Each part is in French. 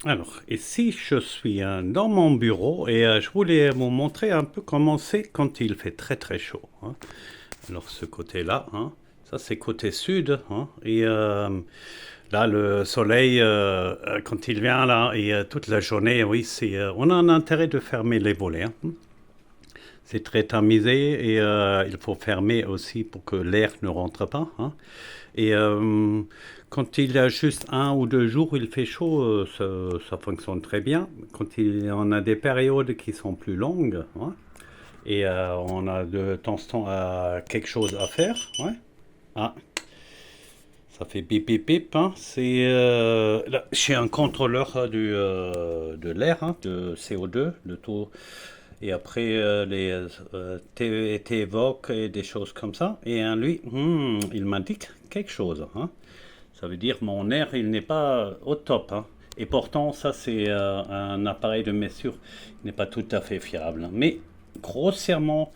Alors, ici, je suis dans mon bureau et je voulais vous montrer un peu comment c'est quand il fait très très chaud, hein. Alors, ce côté-là, hein, ça c'est côté sud, hein, et là, le soleil, quand il vient là, et toute la journée, oui, on a un intérêt de fermer les volets, hein. C'est très tamisé et il faut fermer aussi pour que l'air ne rentre pas, hein. Et quand il y a juste 1 ou 2 jours où il fait chaud, ça fonctionne très bien. Quand on a des périodes qui sont plus longues, hein, et on a de temps en temps quelque chose à faire, ouais. Ah, ça fait bip bip bip, hein. Là, chez un contrôleur de l'air, hein, de CO2, le taux. Et après, les TVOC et des choses comme ça. Et lui, il m'indique quelque chose, hein. Ça veut dire mon air, il n'est pas au top, hein. Et pourtant, ça, c'est un appareil de mesure qui n'est pas tout à fait fiable. Mais grossièrement,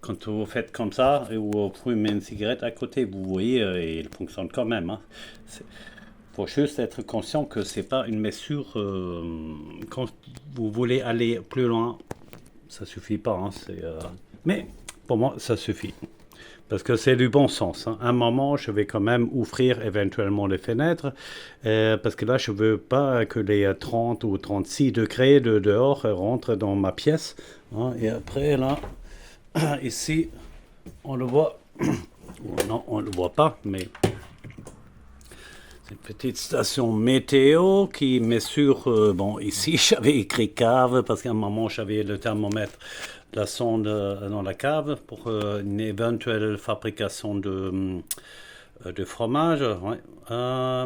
quand vous faites comme ça, et vous fumez une cigarette à côté, vous voyez, et il fonctionne quand même, hein. Faut juste être conscient que c'est pas une mesure. Quand vous voulez aller plus loin, ça suffit pas, hein. Mais pour moi, ça suffit. Parce que c'est du bon sens, hein. À un moment, je vais quand même ouvrir éventuellement les fenêtres, parce que là, je veux pas que les 30 ou 36 degrés de dehors rentrent dans ma pièce, hein. Et après, là, ici, on le voit. Non, on le voit pas, mais c'est une petite station météo qui mesure. Bon, ici, j'avais écrit cave, parce qu'à un moment, j'avais le thermomètre, la sonde dans la cave pour une éventuelle fabrication de fromage. Ouais.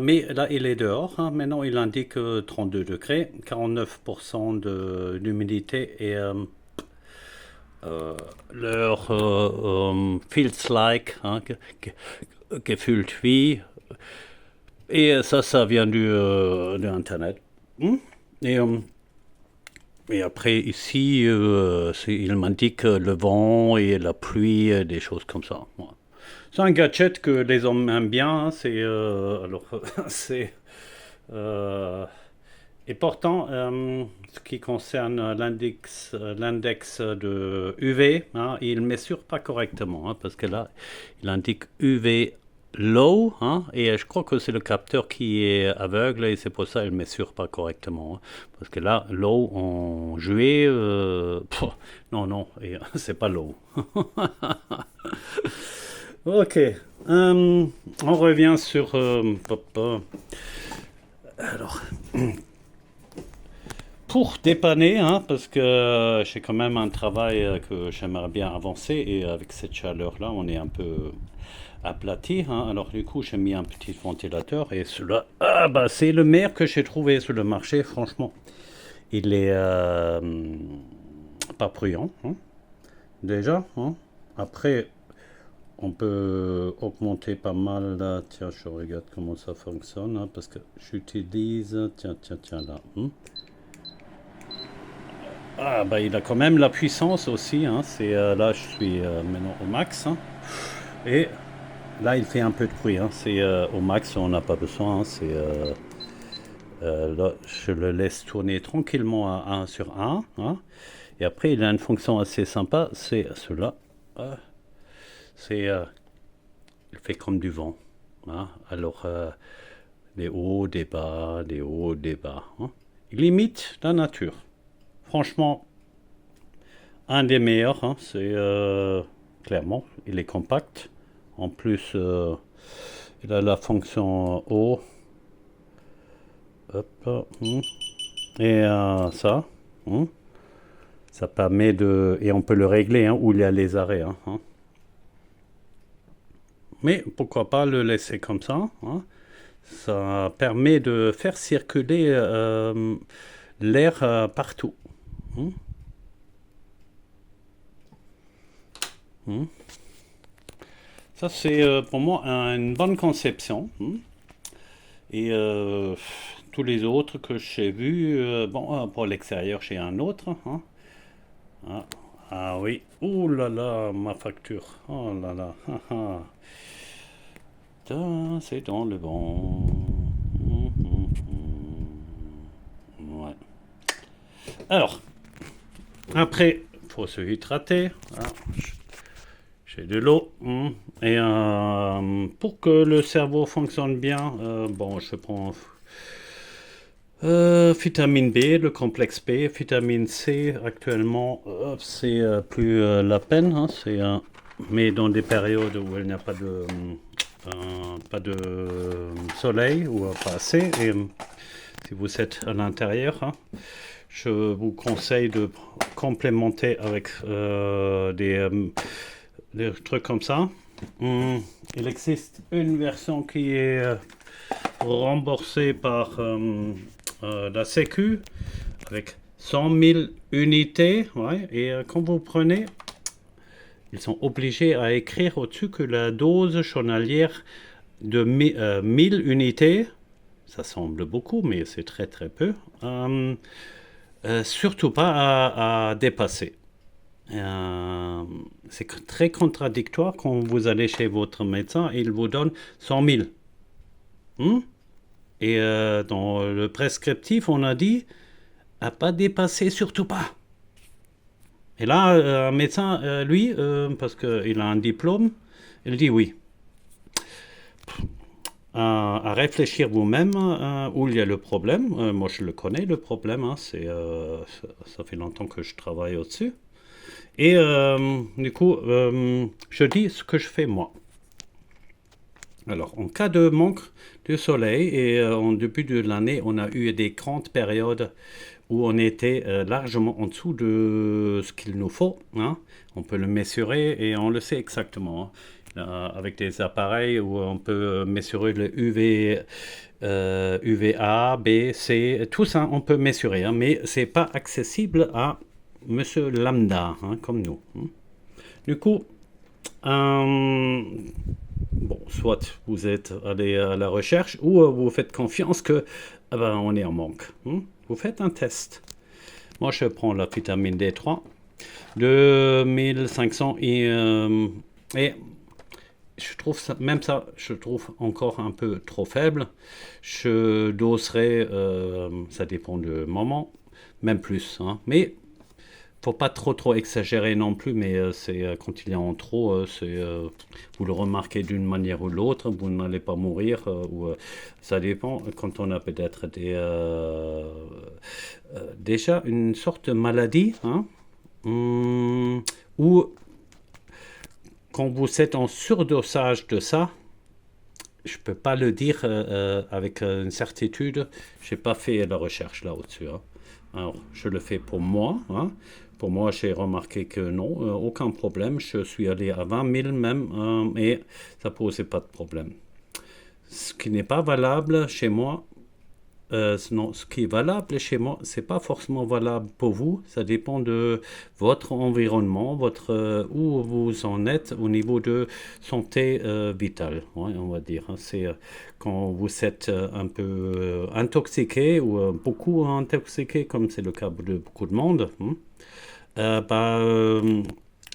Mais là, il est dehors, hein. Maintenant, il indique 32 degrés, 49% d'humidité et leur feels like, hein, gefühlt wie. Et ça vient de Internet. Hmm. Et, euh, et après, ici, il m'indique le vent et la pluie, des choses comme ça. Ouais. C'est un gadget que les hommes aiment bien, hein. C'est euh, et pourtant, ce qui concerne l'index de UV, hein, il ne mesure pas correctement, hein, parce que là, il indique UV low, hein, et je crois que c'est le capteur qui est aveugle et c'est pour ça qu'il ne mesure pas correctement, hein. Parce que là, low en juillet, non, non, c'est pas low. Ok, on revient sur. Alors, pour dépanner, hein, parce que j'ai quand même un travail que j'aimerais bien avancer et avec cette chaleur-là, on est un peu aplati, hein. Alors du coup, j'ai mis un petit ventilateur et celui-là, ah bah c'est le meilleur que j'ai trouvé sur le marché, franchement. Il est pas bruyant, hein, déjà, hein. Après, on peut augmenter pas mal là. Tiens, je regarde comment ça fonctionne, hein, parce que j'utilise. Tiens, tiens, tiens là, hein. Ah bah il a quand même la puissance aussi, hein. Là je suis maintenant au max, hein. Et là il fait un peu de bruit, hein. C'est au max, on n'a pas besoin, hein. Là je le laisse tourner tranquillement à 1 sur 1, hein. Et après il a une fonction assez sympa, c'est cela. Euh, c'est il fait comme du vent, hein. Alors des hauts, des bas, des hauts, des bas, hein. Il imite la nature. Franchement, un des meilleurs, hein, clairement, il est compact. En plus, il a la fonction haut. Hop, et hum, ça permet de. Et on peut le régler, hein, où il y a les arrêts, hein. Mais pourquoi pas le laisser comme ça, hein. Ça permet de faire circuler l'air partout. Hum, hum. Ça, c'est pour moi une bonne conception, hein. Et tous les autres que j'ai vus, bon, pour l'extérieur, j'ai un autre, hein. Ah, ah oui, ouh là là, ma facture, oh là là, ah, ah. C'est dans le vent. Alors, après, il faut se hydrater. Voilà. J'ai de l'eau. Et pour que le cerveau fonctionne bien, bon, je prends vitamine B, le complexe B, vitamine C. Actuellement, c'est plus la peine. Hein, mais dans des périodes où il n'y a pas de soleil ou pas assez, et si vous êtes à l'intérieur, hein, je vous conseille de complémenter avec des trucs comme ça. Il existe une version qui est remboursée par la Sécu avec 100 000 unités. Ouais, et quand vous prenez, ils sont obligés à écrire au-dessus que la dose journalière de 1000 unités, ça semble beaucoup, mais c'est très très peu, surtout pas à dépasser. C'est très contradictoire quand vous allez chez votre médecin et il vous donne 100 000. Et dans le prescriptif, on a dit à pas dépasser, surtout pas. Et là, un médecin, lui, parce qu'il a un diplôme, il dit oui. À réfléchir vous-même où il y a le problème. Moi, je le connais, le problème. Hein, ça fait longtemps que je travaille au-dessus. Et du coup, je dis ce que je fais moi. Alors, en cas de manque de soleil, et en début de l'année, on a eu des grandes périodes où on était largement en dessous de ce qu'il nous faut. Hein. On peut le mesurer et on le sait exactement. Hein. Avec des appareils où on peut mesurer le UVA, B, C, tout ça on peut mesurer. Hein, mais c'est pas accessible à monsieur lambda, hein, comme nous. Hein. Du coup, bon, soit vous êtes allé à la recherche ou vous faites confiance que on est en manque. Hein. Vous faites un test. Moi, je prends la vitamine D3 de 1500 et je trouve ça, même ça, je trouve encore un peu trop faible. Je doserai, ça dépend du moment, même plus. Hein. Mais faut pas trop exagérer non plus, mais c'est quand il y a en trop, vous le remarquez d'une manière ou l'autre, vous n'allez pas mourir, ça dépend quand on a peut-être déjà une sorte de maladie, hein, ou quand vous êtes en surdosage de ça. Je peux pas le dire avec une certitude. J'ai pas fait la recherche là au-dessus. Hein. Alors, je le fais pour moi. Hein. Pour moi, j'ai remarqué que non, aucun problème. Je suis allé à 20 000 même, et ça posait pas de problème. Ce qui n'est pas valable chez moi, non, ce qui est valable chez moi, c'est pas forcément valable pour vous. Ça dépend de votre environnement, où vous en êtes au niveau de santé vitale, ouais, on va dire. Hein. C'est quand vous êtes un peu intoxiqué ou beaucoup intoxiqué, comme c'est le cas de beaucoup de monde. Hein. Bah,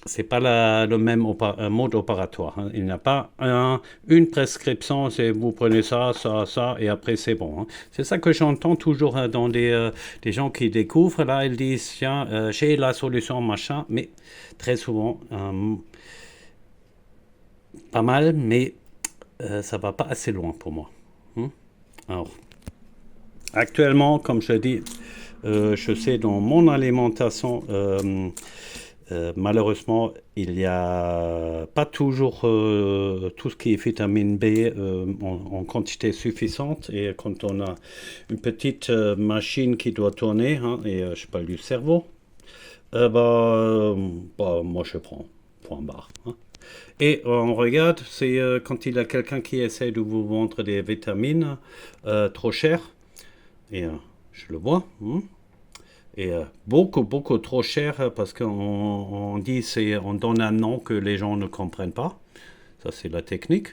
c'est pas le même mode opératoire. Hein. Il n'y a pas une prescription, c'est vous prenez ça, ça, ça, et après c'est bon. Hein. C'est ça que j'entends toujours dans des gens qui découvrent. Là, ils disent, tiens, j'ai la solution, machin, mais très souvent, pas mal, mais ça va pas assez loin pour moi. Hein. Alors, actuellement, comme je dis, je sais dans mon alimentation, malheureusement, il n'y a pas toujours tout ce qui est vitamine B en quantité suffisante. Et quand on a une petite machine qui doit tourner, hein, et je parle du cerveau, moi je prends point barre. Hein. Et on regarde, c'est quand il y a quelqu'un qui essaie de vous vendre des vitamines trop chères, et je le vois. Hein. Et beaucoup trop cher parce qu'on dit on donne un nom que les gens ne comprennent pas. Ça, c'est la technique.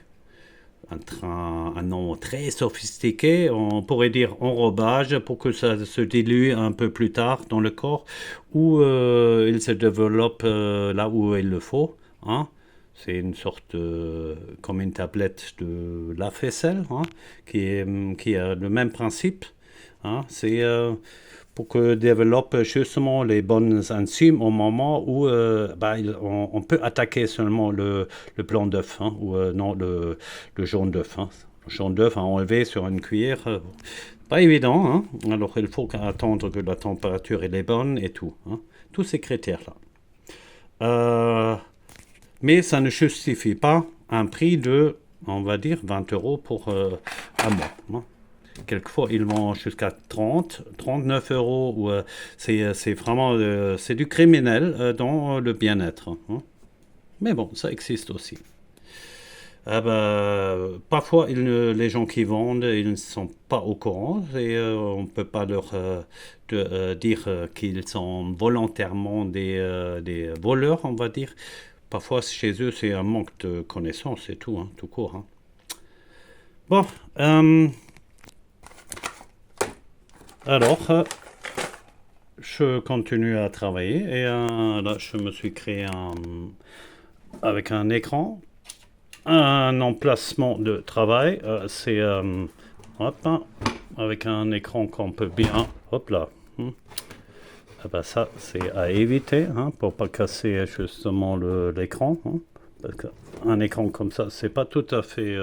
Un nom très sophistiqué, on pourrait dire enrobage pour que ça se dilue un peu plus tard dans le corps ou il se développe là où il le faut. Hein. C'est une sorte comme une tablette de lave-vaisselle hein, qui a le même principe. Hein. C'est pour que développe justement les bonnes enzymes au moment où on peut attaquer seulement le blanc d'œuf, hein, ou non, le jaune d'œuf. Hein. Le jaune d'œuf à enlever sur une cuillère, pas évident. Hein. Alors il faut attendre que la température elle est bonne et tout. Hein. Tous ces critères-là. Mais ça ne justifie pas un prix de, on va dire, 20 € pour un mois. Hein. Quelquefois, ils vont jusqu'à 30, 39 €. Ou, c'est vraiment c'est du criminel dans le bien-être. Hein. Mais bon, ça existe aussi. Parfois, les gens qui vendent, ils ne sont pas au courant et on ne peut pas leur dire qu'ils sont volontairement des voleurs, on va dire. Parfois, chez eux, c'est un manque de connaissances et tout, hein, tout court. Hein. Bon, alors, je continue à travailler et là, je me suis créé avec un écran, un emplacement de travail. C'est hop, hein, avec un écran qu'on peut bien, hop là. Ça, c'est à éviter hein, pour pas casser justement l'écran. Hein, parce qu'un écran comme ça, c'est pas tout à fait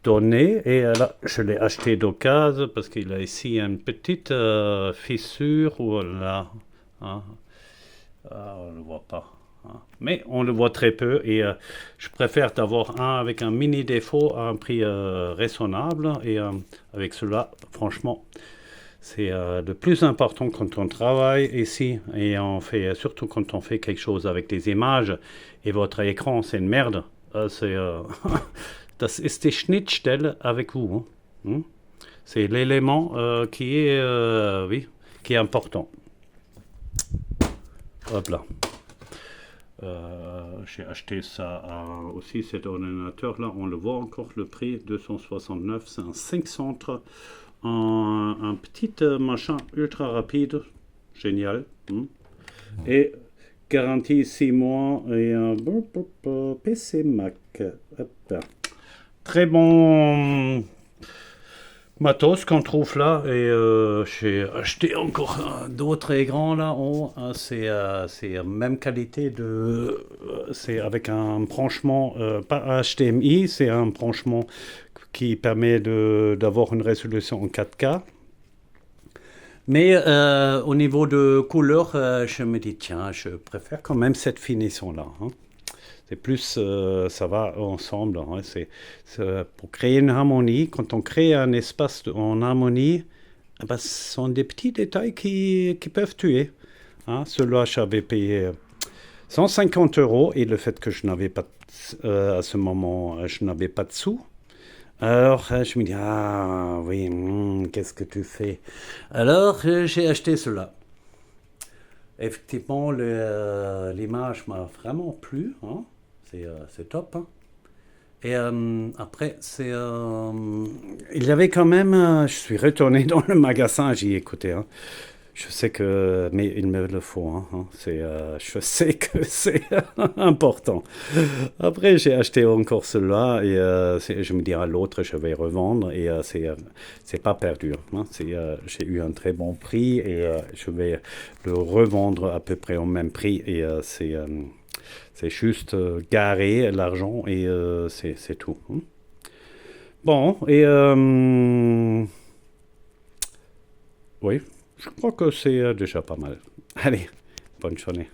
donné. Et là, je l'ai acheté d'occasion parce qu'il a ici une petite fissure. Voilà. Hein, on ne le voit pas. Hein, mais on le voit très peu. Et je préfère d'avoir un avec un mini défaut à un prix raisonnable. Et avec cela, franchement, c'est le plus important quand on travaille ici. Et on fait, surtout quand on fait quelque chose avec des images. Et votre écran, c'est une merde. C'est... Das ist die Schnittstelle avec vous. Hein. C'est l'élément qui est, oui, qui est important. Hop là. J'ai acheté ça aussi, cet ordinateur-là. On le voit encore, le prix, 269. C'est un 5 centres. Un petit machin ultra rapide. Génial. Hein. Et garantie 6 mois. Et un PC Mac. Hop là. Très bon matos qu'on trouve là et j'ai acheté encore d'autres écrans là en haut. C'est même qualité c'est avec un branchement pas HDMI, c'est un branchement qui permet d'avoir une résolution en 4K. Mais au niveau de couleur, je me dis tiens, je préfère quand même cette finition là. Hein. C'est plus, ça va ensemble. Hein. C'est pour créer une harmonie. Quand on crée un espace en harmonie, ce sont des petits détails qui peuvent tuer. Hein. Celui-là, j'avais payé 150 € et le fait que je n'avais pas, à ce moment, je n'avais pas de sous. Alors, je me dis, ah oui, qu'est-ce que tu fais? Alors, j'ai acheté cela. Effectivement, l'image m'a vraiment plu. Hein. C'est top. Hein. Et après, il y avait quand même... je suis retourné dans le magasin, j'y ai écouté. Hein. Je sais que... Mais il me le faut. Hein. Je sais que c'est important. Après, j'ai acheté encore cela et je me dis à l'autre, je vais revendre. Et c'est pas perdu. Hein. J'ai eu un très bon prix et je vais le revendre à peu près au même prix. Et c'est juste garer l'argent et c'est tout. Hein. Bon, et oui, je crois que c'est déjà pas mal. Allez, bonne journée.